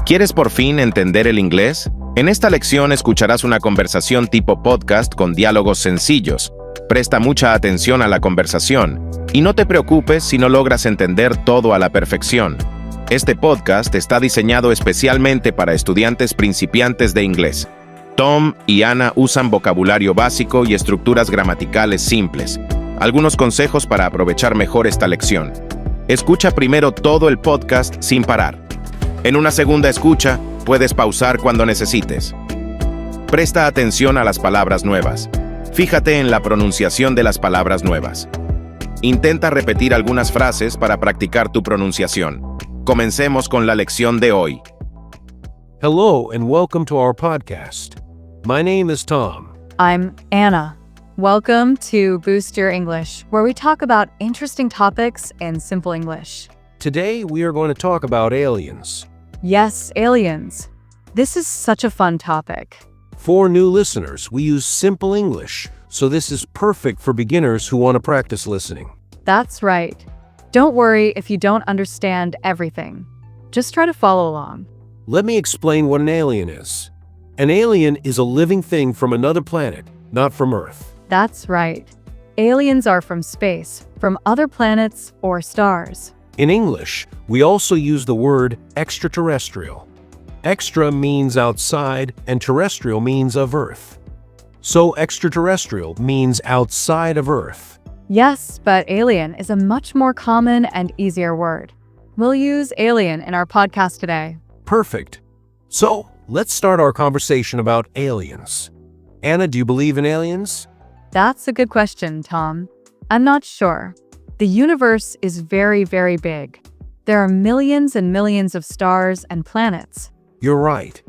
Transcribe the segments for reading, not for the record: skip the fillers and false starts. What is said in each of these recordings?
¿Quieres por fin entender el inglés? En esta lección escucharás una conversación tipo podcast con diálogos sencillos. Presta mucha atención a la conversación y no te preocupes si no logras entender todo a la perfección. Este podcast está diseñado especialmente para estudiantes principiantes de inglés. Tom y Ana usan vocabulario básico y estructuras gramaticales simples. Algunos consejos para aprovechar mejor esta lección. Escucha primero todo el podcast sin parar. En una segunda escucha, puedes pausar cuando necesites. Presta atención a las palabras nuevas. Fíjate en la pronunciación de las palabras nuevas. Intenta repetir algunas frases para practicar tu pronunciación. Comencemos con la lección de hoy. Hello and welcome to our podcast. My name is Tom. I'm Anna. Welcome to Boost Your English, where we talk about interesting topics in simple English. Today we are going to talk about aliens. Yes, aliens. This is such a fun topic. For new listeners, we use simple English, so this is perfect for beginners who want to practice listening. That's right. Don't worry if you don't understand everything. Just try to follow along. Let me explain what an alien is. An alien is a living thing from another planet, not from Earth. That's right. Aliens are from space, from other planets or stars. In English, we also use the word extraterrestrial. Extra means outside and terrestrial means of Earth. So extraterrestrial means outside of Earth. Yes, but alien is a much more common and easier word. We'll use alien in our podcast today. Perfect. So, let's start our conversation about aliens. Anna, do you believe in aliens? That's a good question, Tom. I'm not sure. The universe is very, very big. There are millions and millions of stars and planets. You're right.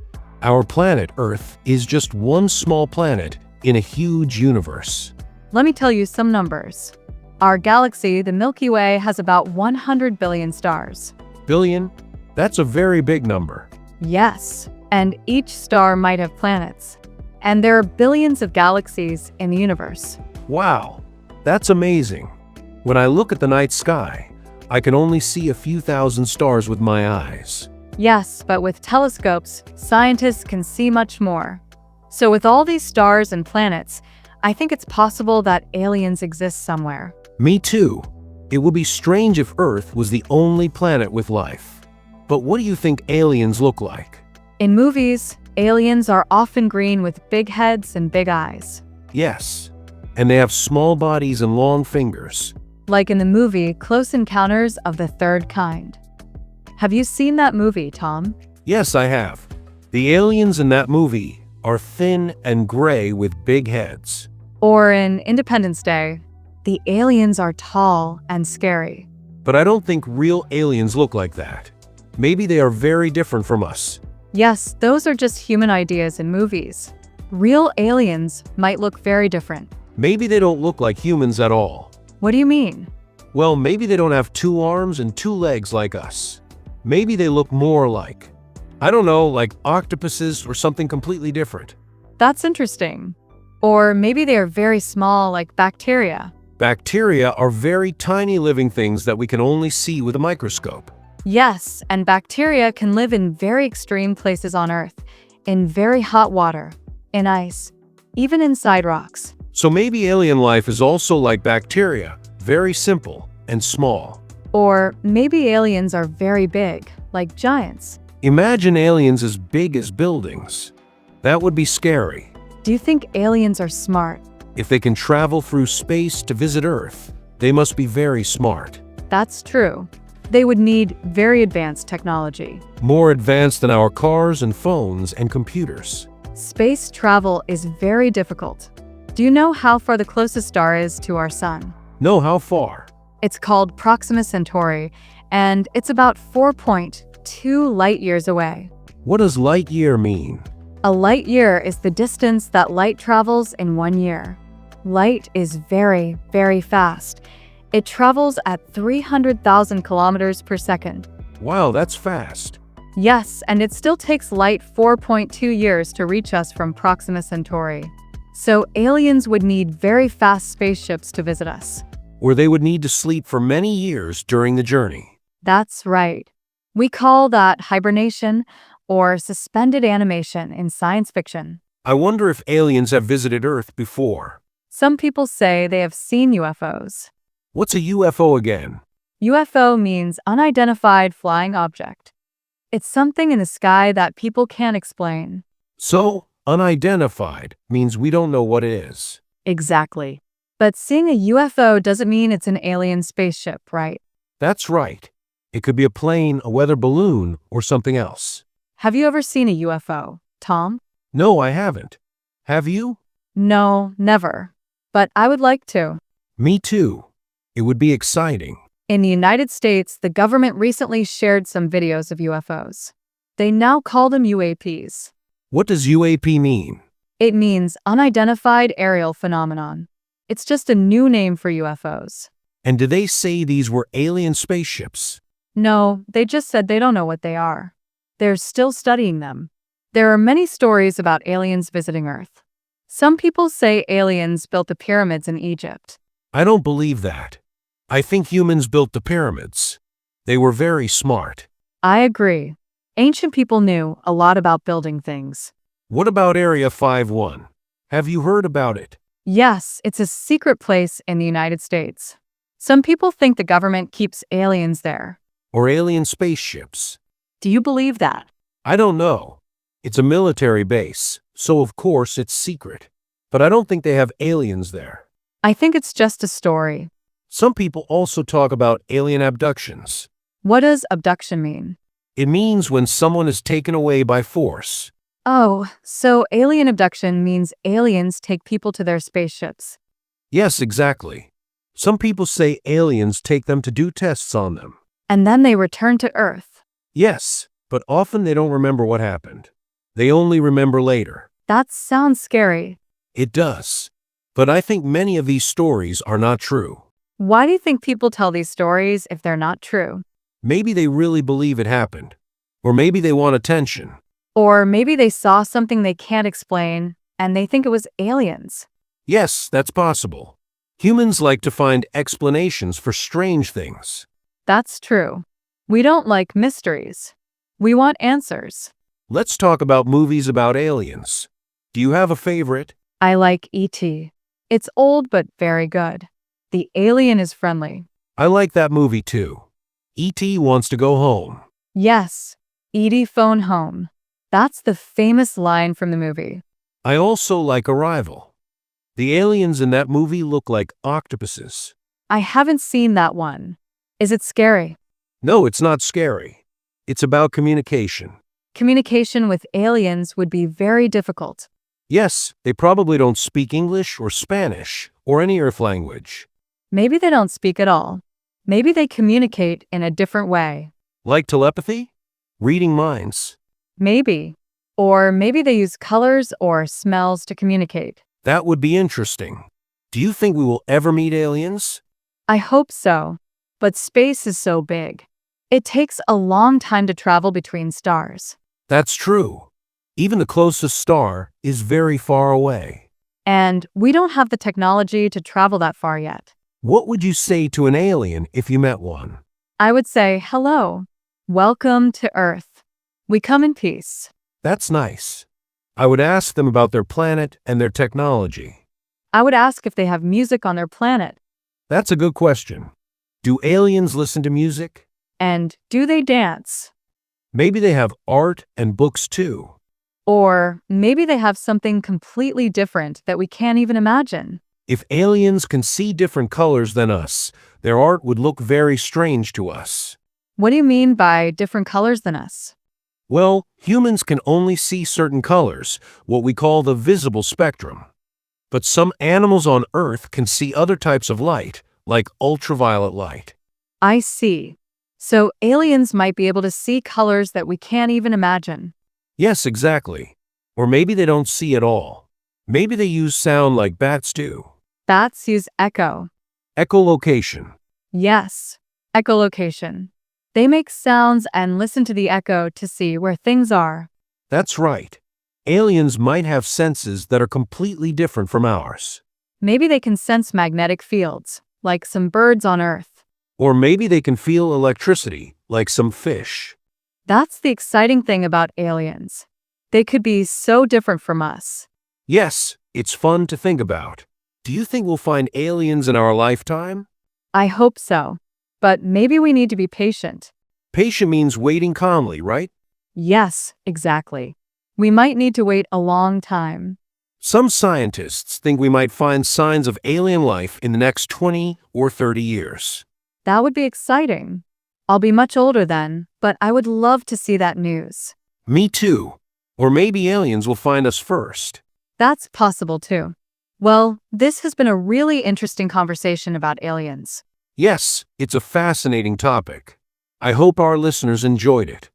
Our planet, Earth, is just one small planet in a huge universe. Let me tell you some numbers. Our galaxy, the Milky Way, has about 100 billion stars. Billion? That's a very big number. Yes, and each star might have planets. And there are billions of galaxies in the universe. Wow, that's amazing. When I look at the night sky, I can only see a few thousand stars with my eyes. Yes, but with telescopes, scientists can see much more. So with all these stars and planets, I think it's possible that aliens exist somewhere. Me too. It would be strange if Earth was the only planet with life. But what do you think aliens look like? In movies, aliens are often green with big heads and big eyes. Yes, and they have small bodies and long fingers. Like in the movie Close Encounters of the Third Kind. Have you seen that movie, Tom? Yes, I have. The aliens in that movie are thin and gray with big heads. Or in Independence Day, the aliens are tall and scary. But I don't think real aliens look like that. Maybe they are very different from us. Yes, those are just human ideas in movies. Real aliens might look very different. Maybe they don't look like humans at all. What do you mean? Well, maybe they don't have 2 arms and 2 legs like us. Maybe they look more like, I don't know, like octopuses or something completely different. That's interesting. Or maybe they are very small, like bacteria. Bacteria are very tiny living things that we can only see with a microscope. Yes, and bacteria can live in very extreme places on Earth, in very hot water, in ice, even inside rocks. So maybe alien life is also like bacteria, very simple and small. Or maybe aliens are very big, like giants. Imagine aliens as big as buildings. That would be scary. Do you think aliens are smart? If they can travel through space to visit Earth, they must be very smart. That's true. They would need very advanced technology. More advanced than our cars and phones and computers. Space travel is very difficult. Do you know how far the closest star is to our sun? No, how far? It's called Proxima Centauri, and it's about 4.2 light years away. What does light year mean? A light year is the distance that light travels in 1 year. Light is very, very fast. It travels at 300,000 kilometers per second. Wow, that's fast. Yes, and it still takes light 4.2 years to reach us from Proxima Centauri. So aliens would need very fast spaceships to visit us. Or they would need to sleep for many years during the journey. That's right. We call that hibernation, or suspended animation in science fiction. I wonder if aliens have visited Earth before. Some people say they have seen UFOs. What's a UFO again? UFO means unidentified flying object. It's something in the sky that people can't explain. So, unidentified means we don't know what it is. Exactly. But seeing a UFO doesn't mean it's an alien spaceship, right? That's right. It could be a plane, a weather balloon, or something else. Have you ever seen a UFO, Tom? No, I haven't. Have you? No, never. But I would like to. Me too. It would be exciting. In the United States, the government recently shared some videos of UFOs. They now call them UAPs. What does UAP mean? It means unidentified aerial phenomenon. It's just a new name for UFOs. And did they say these were alien spaceships? No, they just said they don't know what they are. They're still studying them. There are many stories about aliens visiting Earth. Some people say aliens built the pyramids in Egypt. I don't believe that. I think humans built the pyramids. They were very smart. I agree. Ancient people knew a lot about building things. What about Area 51? Have you heard about it? Yes, it's a secret place in the United States. Some people think the government keeps aliens there. Or alien spaceships? Do you believe that? I don't know. It's a military base, so of course it's secret. But I don't think they have aliens there. I think it's just a story. Some people also talk about alien abductions. What does abduction mean? It means when someone is taken away by force. Oh, so alien abduction means aliens take people to their spaceships. Yes, exactly. Some people say aliens take them to do tests on them. And then they return to Earth. Yes, but often they don't remember what happened. They only remember later. That sounds scary. It does. But I think many of these stories are not true. Why do you think people tell these stories if they're not true? Maybe they really believe it happened. Or maybe they want attention. Or maybe they saw something they can't explain and they think it was aliens. Yes, that's possible. Humans like to find explanations for strange things. That's true. We don't like mysteries. We want answers. Let's talk about movies about aliens. Do you have a favorite? I like E.T. It's old but very good. The alien is friendly. I like that movie too. E.T. wants to go home. Yes, E.T. phone home. That's the famous line from the movie. I also like Arrival. The aliens in that movie look like octopuses. I haven't seen that one. Is it scary? No, it's not scary. It's about communication. Communication with aliens would be very difficult. Yes, they probably don't speak English or Spanish or any Earth language. Maybe they don't speak at all. Maybe they communicate in a different way. Like telepathy? Reading minds? Maybe. Or maybe they use colors or smells to communicate. That would be interesting. Do you think we will ever meet aliens? I hope so. But space is so big. It takes a long time to travel between stars. That's true. Even the closest star is very far away. And we don't have the technology to travel that far yet. What would you say to an alien if you met one? I would say, hello. Welcome to Earth. We come in peace. That's nice. I would ask them about their planet and their technology. I would ask if they have music on their planet. That's a good question. Do aliens listen to music? And do they dance? Maybe they have art and books too. Or maybe they have something completely different that we can't even imagine. If aliens can see different colors than us, their art would look very strange to us. What do you mean by different colors than us? Well, humans can only see certain colors, what we call the visible spectrum. But some animals on Earth can see other types of light, like ultraviolet light. I see. So aliens might be able to see colors that we can't even imagine. Yes, exactly. Or maybe they don't see at all. Maybe they use sound like bats do. Bats use echo. Echolocation. Yes, echolocation. They make sounds and listen to the echo to see where things are. That's right. Aliens might have senses that are completely different from ours. Maybe they can sense magnetic fields, like some birds on Earth. Or maybe they can feel electricity, like some fish. That's the exciting thing about aliens. They could be so different from us. Yes, it's fun to think about. Do you think we'll find aliens in our lifetime? I hope so. But maybe we need to be patient. Patient means waiting calmly, right? Yes, exactly. We might need to wait a long time. Some scientists think we might find signs of alien life in the next 20 or 30 years. That would be exciting. I'll be much older then, but I would love to see that news. Me too. Or maybe aliens will find us first. That's possible too. Well, this has been a really interesting conversation about aliens. Yes, it's a fascinating topic. I hope our listeners enjoyed it.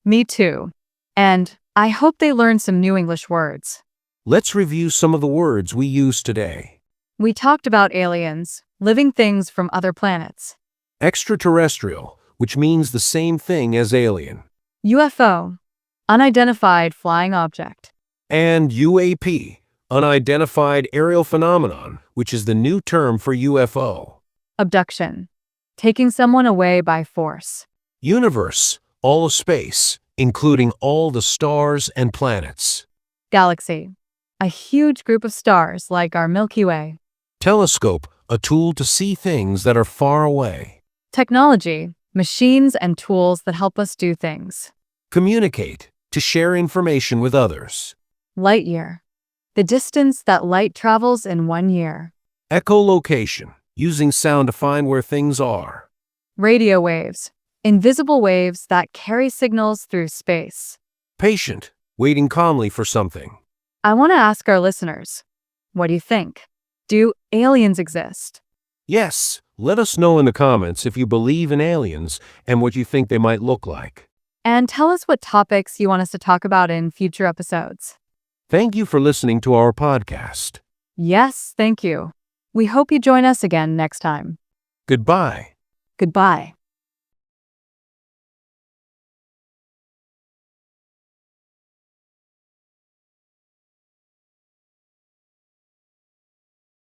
Me too. And I hope they learned some new English words. Let's review some of the words we used today. We talked about aliens, living things from other planets. Extraterrestrial, which means the same thing as alien. UFO, unidentified flying object. And UAP, unidentified aerial phenomenon, which is the new term for UFO. Abduction, taking someone away by force. Universe, all of space, including all the stars and planets. Galaxy, a huge group of stars like our Milky Way. Telescope, a tool to see things that are far away. Technology, machines and tools that help us do things. Communicate, to share information with others. Light year, the distance that light travels in 1 year. Echolocation, using sound to find where things are. Radio waves, invisible waves that carry signals through space. Patient, waiting calmly for something. I want to ask our listeners, what do you think? Do aliens exist? Yes, let us know in the comments if you believe in aliens and what you think they might look like. And tell us what topics you want us to talk about in future episodes. Thank you for listening to our podcast. Yes, thank you. We hope you join us again next time. Goodbye. Goodbye.